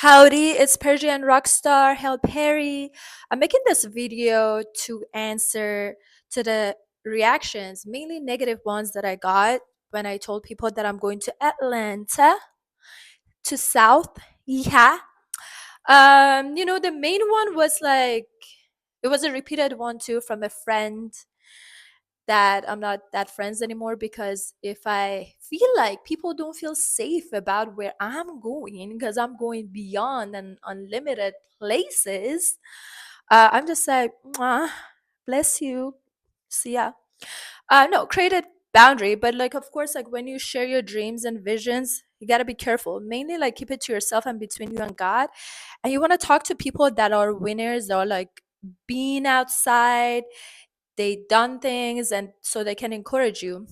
Howdy, it's Persian Rockstar Hell Perry. I'm making this video to answer to the reactions, mainly negative ones that I got when I told people that I'm going to Atlanta to South. Yeah. The main one was like it was a repeated one too from a friend that I'm not that friends anymore because if I feel like people don't feel safe about where I'm going because I'm going beyond and unlimited places, I'm just like, "Mwah, bless you. See ya." No, create a boundary, but like, of course, like when you share your dreams and visions, you got to be careful. Mainly, like, keep it to yourself and between you and God. And you want to talk to people that are winners or like being outside, they done things and so they can encourage you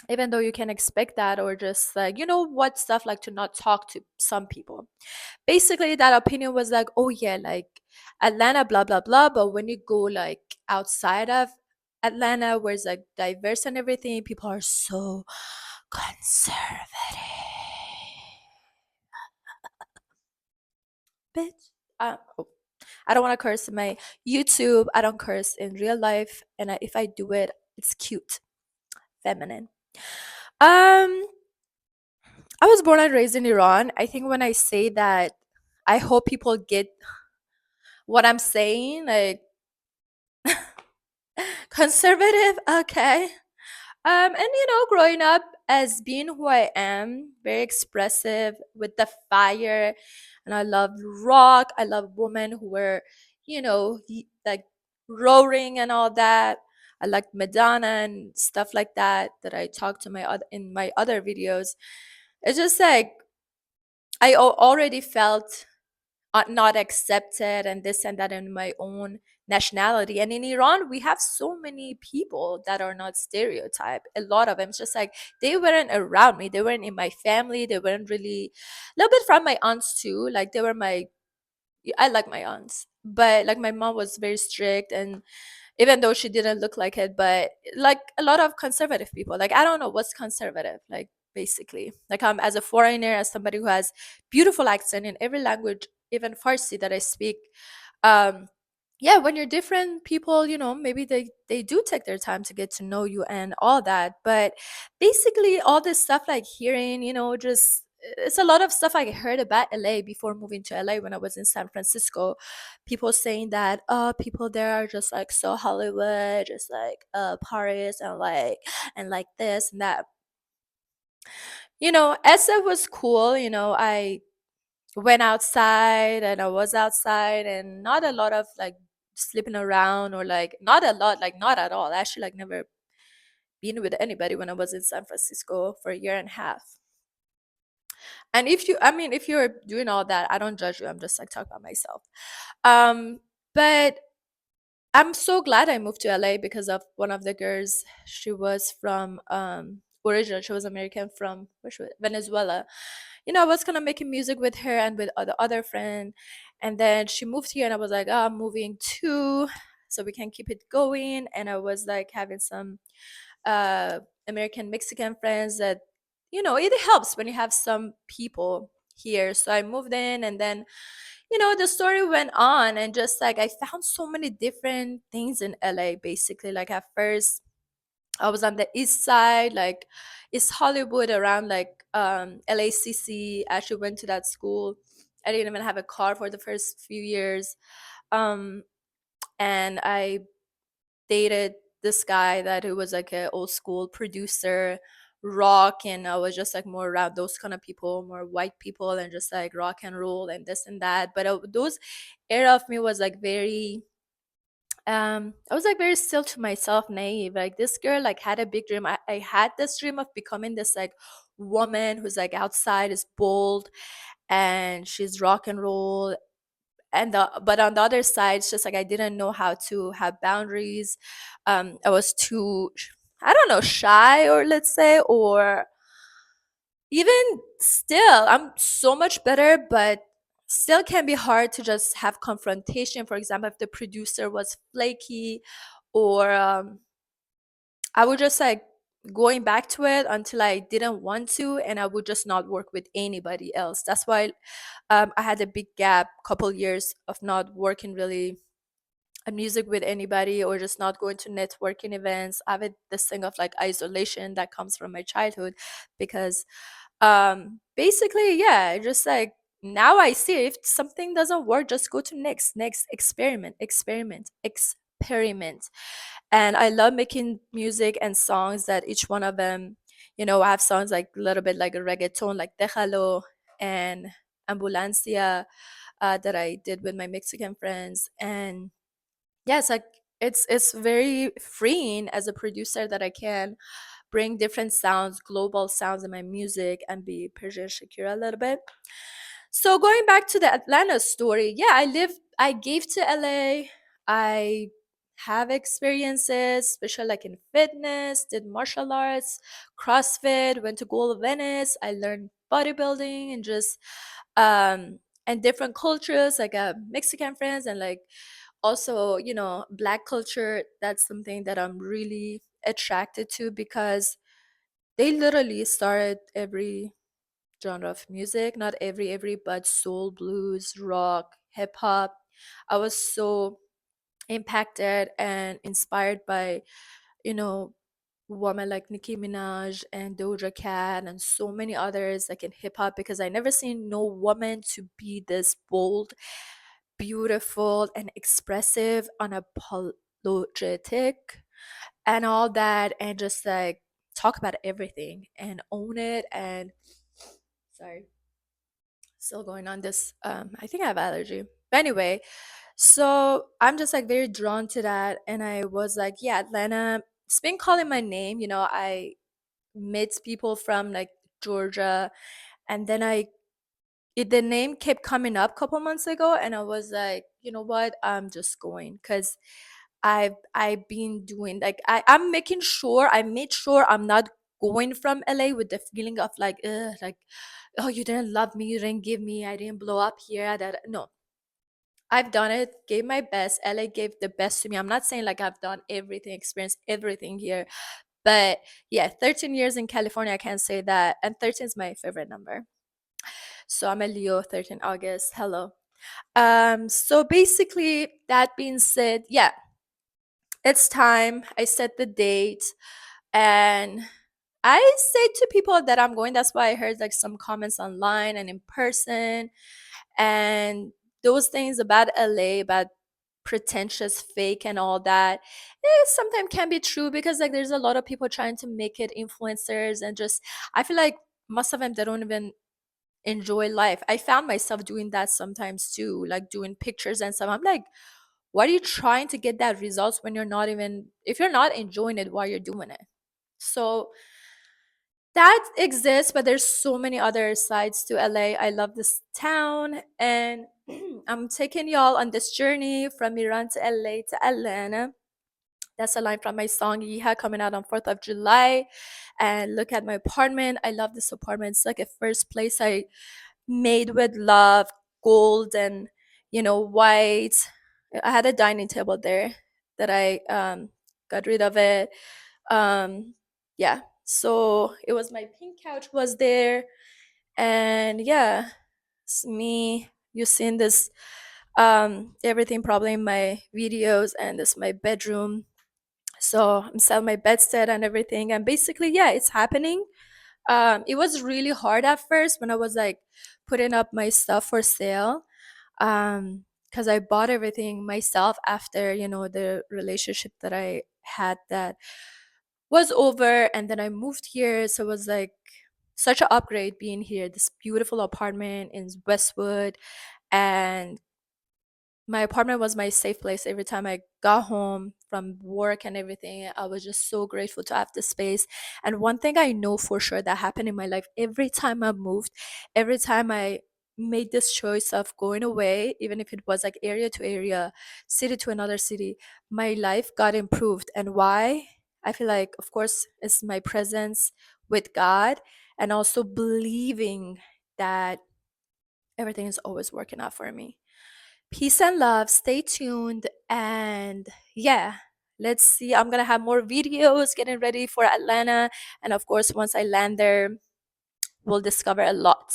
even though you can expect that or just like what stuff like to not talk to some people. Basically that opinion was like, oh yeah, like Atlanta blah blah blah, but when you go like outside of Atlanta where it's like diverse and everything, people are so conservative. Bitch. Oh, I don't want to curse in my YouTube. I don't curse in real life, and if I do it, it's cute, feminine. Um, I was born and raised in Iran. I think when I say that, I hope people get what I'm saying. Like conservative, okay. And growing up as being who I am, very expressive with the fire, and I love rock. I love women who were, like roaring and all that. I like Madonna and stuff like that that I talked to my other in my other videos. It's just like already felt not accepted and this and that in my own nationality. And in Iran, we have so many people that are not stereotyped. A lot of them, it's just like they weren't around me. They weren't in my family. They weren't really, a little bit from my aunts too. Like they were I like my aunts, but like my mom was very strict and even though she didn't look like it, but like a lot of conservative people, like I don't know what's conservative, like basically like I'm as a foreigner, as somebody who has beautiful accent in every language, even Farsi that I speak. um yeah, when you're different people, maybe they do take their time to get to know you and all that, but basically all this stuff like hearing, just it's a lot of stuff I heard about LA before moving to LA. When I was in San Francisco, people saying that people there are just like so Hollywood, just like Paris and like this and that. SF was cool. I went outside and I was outside and not a lot of like sleeping around or like not a lot, like not at all. Actually, like never been with anybody when I was in San Francisco for a year and a half. And if you're doing all that, I don't judge you. I'm just like talking about myself. But I'm so glad I moved to LA because of one of the girls. She was from originally she was American from Venezuela. I was kind of making music with her and with the other friend, and then she moved here, and I was like, oh, I'm moving too, so we can keep it going. And I was like having some uh American Mexican friends that it helps when you have some people here. So I moved in, and then the story went on, and just like I found so many different things in LA. Basically, like at first I was on the east side, like East Hollywood, around like LACC. I actually went to that school. I didn't even have a car for the first few years. um and I dated this guy that who was like an old school producer, rock, and I was just like more around those kind of people, more white people, and just like rock and roll and this and that. But those era of me was like very I was like very still to myself, naive. Like this girl like had a big dream. I had this dream of becoming this like woman who's like outside, is bold, and she's rock and roll. But on the other side, it's just like I didn't know how to have boundaries. I was too, I don't know, shy, or let's say, or even still I'm so much better, but still can be hard to just have confrontation. For example, if the producer was flaky, or I would just like going back to it until I didn't want to, and I would just not work with anybody else. That's why I had a big gap, couple years of not working really on music with anybody, or just not going to networking events. I have this thing of like isolation that comes from my childhood, because basically, yeah, just like now I see if something doesn't work, just go to next experiment. And I love making music and songs that each one of them, I have songs like a little bit like a reggaeton, like Déjalo and Ambulancia, that I did with my Mexican friends. And yeah, it's like it's very freeing as a producer that I can bring different sounds, global sounds in my music, and be Persian Shakira a little bit. So going back to the Atlanta story, yeah, I gave to LA. I have experiences, especially like in fitness, did martial arts, CrossFit, went to Gold Venice. I learned bodybuilding and just and different cultures, like Mexican friends, and like also, Black culture. That's something that I'm really attracted to, because they literally started every genre of music, not every, but soul, blues, rock, hip hop. I was so impacted and inspired by, you know women like Nicki Minaj and Doja Cat and so many others, like in hip hop, because I never seen no woman to be this bold, beautiful, and expressive, unapologetic, and all that, and just like talk about everything and own it. And sorry, still going on this. I think I have allergy. But anyway, so I'm just like very drawn to that, and I was like, yeah, Atlanta. It's been calling my name. I met people from like Georgia, and then the name kept coming up a couple months ago, and I was like, you know what, I'm just going, because I've been doing like I'm making sure I made sure I'm not going from LA with the feeling of like, ugh, like, oh, you didn't love me, you didn't give me, I didn't blow up here, that no, I've done it, gave my best. LA gave the best to me. I'm not saying like I've done everything, experienced everything here, but yeah, 13 years in California, I can't say that. And 13 is my favorite number. So I'm a Leo, 13 August. Hello. So basically, that being said, yeah, it's time. I set the date, and I say to people that I'm going. That's why I heard like some comments online and in person, and those things about LA, about pretentious, fake, and all that. Sometimes can be true, because like there's a lot of people trying to make it influencers, and just I feel like most of them, they don't even enjoy life. I found myself doing that sometimes too, like doing pictures and stuff. I'm like, what are you trying to get that results when you're not even, if you're not enjoying it while you're doing it? So that exists, but there's so many other sides to LA. I love this town, and I'm taking y'all on this journey from Iran to LA to Atlanta. That's a line from my song Yeeha, coming out on 4th of July. And look at my apartment. I love this apartment. It's like a first place I made with love, gold and white. I had a dining table there that I got rid of it. Yeah, so it was my pink couch was there, and yeah, it's me. You seen this everything probably in my videos, and this is my bedroom. So I'm selling my bedstead and everything, and basically, yeah, it's happening. It was really hard at first when I was like putting up my stuff for sale, because I bought everything myself after the relationship that I had that was over, and then I moved here. So it was like such an upgrade being here, this beautiful apartment in Westwood. And my apartment was my safe place. Every time I got home from work and everything, I was just so grateful to have the space. And one thing I know for sure that happened in my life, every time I moved, every time I made this choice of going away, even if it was like area to area, city to another city, my life got improved. And why? I feel like, of course, it's my presence with God, and also believing that everything is always working out for me. Peace and love. Stay tuned. And yeah, let's see. I'm gonna have more videos getting ready for Atlanta, and of course, once I land there, we'll discover a lot.